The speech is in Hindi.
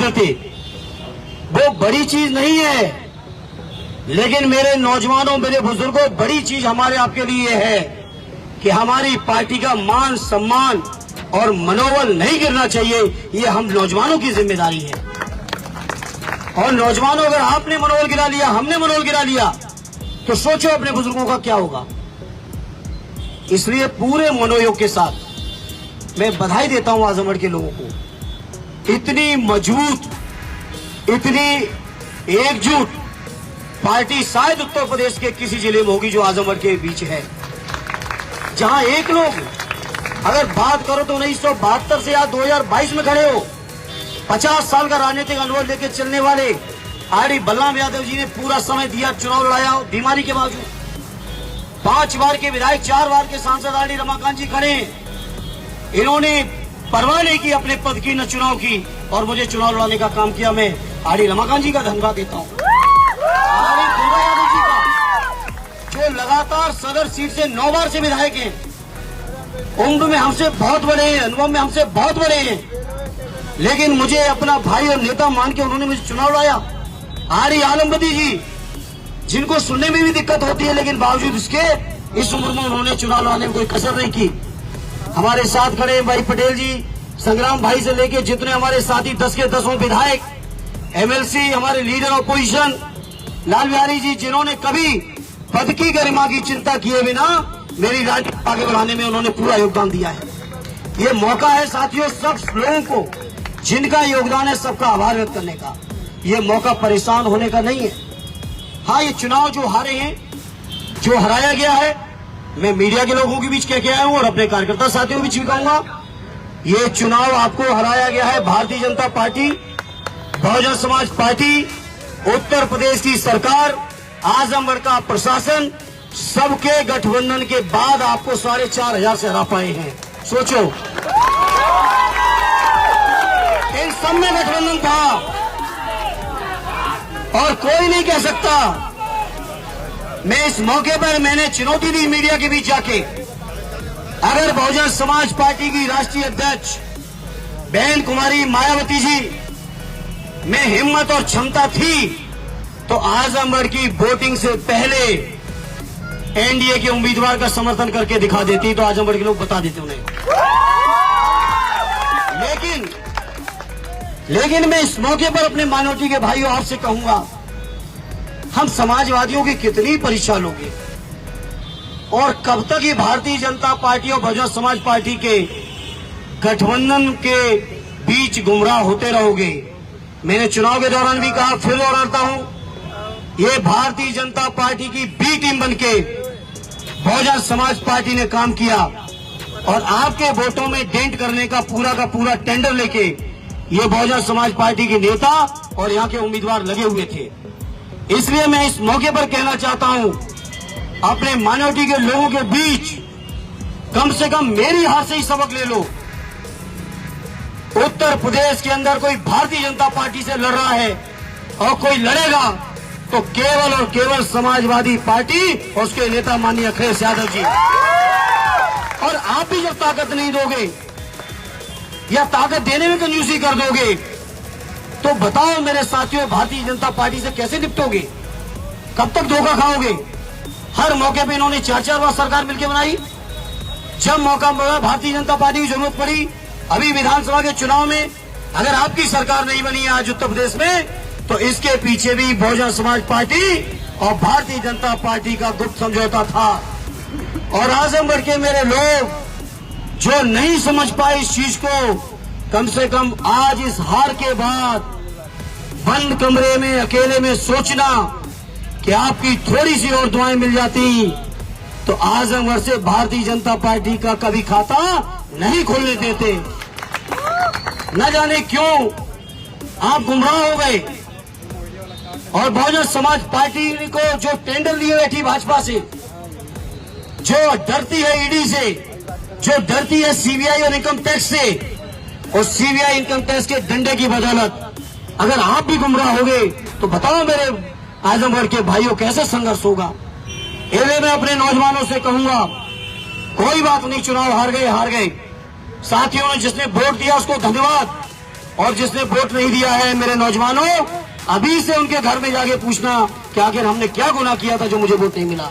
देते, वो बड़ी चीज नहीं है। लेकिन मेरे नौजवानों, मेरे बुजुर्गों, बड़ी चीज हमारे आपके लिए है कि हमारी पार्टी का मान सम्मान और मनोबल नहीं गिरना चाहिए। ये हम नौजवानों की जिम्मेदारी है। और नौजवानों, अगर आपने मनोबल गिरा लिया, हमने मनोबल गिरा लिया, तो सोचो अपने बुजुर्गों का क्या होगा। इसलिए पूरे मनोयोग के साथ मैं बधाई देता हूं आजमगढ़ के लोगों को। इतनी मजबूत, इतनी एकजुट पार्टी शायद उत्तर प्रदेश के किसी जिले में होगी जो आजमगढ़ के बीच है, जहां एक लोग, अगर बात करो तो 1972 से आज 2022 में खड़े हो, 50 साल का राजनीतिक अनुभव लेकर चलने वाले आरडी बलराम यादव जी ने पूरा समय दिया, चुनाव लड़ाया बीमारी के बावजूद। 5 बार के विधायक, 4 बार के सांसद आरडी रमाकांत जी खड़े हैं। इन्होंने परवाह नहीं की अपने पद की, न चुनाव की, और मुझे चुनाव लड़ाने का काम किया। मैं आरडी रमाकांत जी का धन्यवाद देता हूँ। आरडी दुर्गा यादव जी का, जो लगातार सदर सीट से 9 बार से विधायक हैं, उम्र में हमसे बहुत बड़े हैं, अनुभव में हमसे बहुत बड़े हैं, लेकिन मुझे अपना भाई और नेता मान के उन्होंने मुझे चुनाव लड़ाया। आरडी आलमबदी जी, जिनको सुनने में भी दिक्कत होती है, लेकिन बावजूद इसके इस उम्र में उन्होंने चुनाव लड़ाने में कोई कसर नहीं की। हमारे साथ खड़े भाई पटेल जी, संग्राम भाई से लेके जितने हमारे साथी 10 के 10 विधायक, एमएलसी, हमारे लीडर ऑपोजिशन लाल बिहारी जी, जिन्होंने कभी पद की गरिमा की चिंता किए बिना मेरी राजनीति आगे बढ़ाने में उन्होंने पूरा योगदान दिया है। ये मौका है साथियों सब लोगों को, जिनका योगदान है, सबका आभार व्यक्त करने का। ये मौका परेशान होने का नहीं है। हाँ, ये चुनाव जो हारे हैं, जो हराया गया है, मैं मीडिया के लोगों के बीच कह के आया हूं और अपने कार्यकर्ता साथियों के बीच भी कहूंगा, ये चुनाव आपको हराया गया है भारतीय जनता पार्टी, बहुजन समाज पार्टी, उत्तर प्रदेश की सरकार, आजमगढ़ का प्रशासन, सबके गठबंधन के बाद आपको 4,500 से हरा पाए हैं। सोचो, इन सब में गठबंधन था और कोई नहीं कह सकता। मैं इस मौके पर मैंने चुनौती दी मीडिया के बीच जाके, अगर बहुजन समाज पार्टी की राष्ट्रीय अध्यक्ष बहन कुमारी मायावती जी में हिम्मत और क्षमता थी तो आजमगढ़ की वोटिंग से पहले एनडीए के उम्मीदवार का समर्थन करके दिखा देती, तो आजमगढ़ के लोग बता देते उन्हें। लेकिन मैं इस मौके पर अपने माइनॉरिटी के भाइयों आपसे कहूंगा, हम समाजवादियों की कितनी परीक्षा लोगे और कब तक ये भारतीय जनता पार्टी और बहुजन समाज पार्टी के गठबंधन के बीच गुमराह होते रहोगे। मैंने चुनाव के दौरान भी कहा, फिर दोहराता हूं, ये भारतीय जनता पार्टी की बी टीम बनके बहुजन समाज पार्टी ने काम किया और आपके वोटों में डेंट करने का पूरा टेंडर लेके ये बहुजन समाज पार्टी के नेता और यहाँ के उम्मीदवार लगे हुए थे। इसलिए मैं इस मौके पर कहना चाहता हूं, अपने माइनॉरिटी के लोगों के बीच कम से कम मेरी हाथ से ही सबक ले लो। उत्तर प्रदेश के अंदर कोई भारतीय जनता पार्टी से लड़ रहा है और कोई लड़ेगा तो केवल और केवल समाजवादी पार्टी और उसके नेता माननीय अखिलेश यादव जी। और आप भी जब ताकत नहीं दोगे या ताकत देने में कंजूसी कर दोगे तो बताओ मेरे साथियों, भारतीय जनता पार्टी से कैसे निपटोगे? कब तक धोखा खाओगे? हर मौके पे इन्होंने 4-4 बार सरकार मिलकर बनाई। जब मौका मिला, भारतीय जनता पार्टी की जरूरत पड़ी, अभी विधानसभा के चुनाव में, अगर आपकी सरकार नहीं बनी आज उत्तर प्रदेश में, तो इसके पीछे भी बहुजन समाज पार्टी और भारतीय जनता पार्टी का गुप्त समझौता था। और आजमगढ़ के मेरे लोग जो नहीं समझ पाए इस चीज को, कम से कम आज इस हार के बाद बंद कमरे में अकेले में सोचना कि आपकी थोड़ी सी और दुआएं मिल जाती तो आजमगढ़ से भारतीय जनता पार्टी का कभी खाता नहीं खोलने देते। न जाने क्यों आप गुमराह हो गए और बहुजन समाज पार्टी को जो टेंडर लिए बैठी भाजपा से, जो डरती है ईडी से, जो डरती है सीबीआई और इनकम टैक्स से, और सीबीआई इनकम टैक्स के डंडे की बदौलत अगर आप भी गुमराह हो गए तो बताओ मेरे आजमगढ़ के भाइयों कैसे संघर्ष होगा। इसलिए मैं अपने नौजवानों से कहूंगा, कोई बात नहीं, चुनाव हार गए। साथियों ने जिसने वोट दिया उसको धन्यवाद, और जिसने वोट नहीं दिया है मेरे नौजवानों, अभी से उनके घर में जाके पूछना कि आखिर हमने क्या गुनाह किया था जो मुझे वोट नहीं मिला।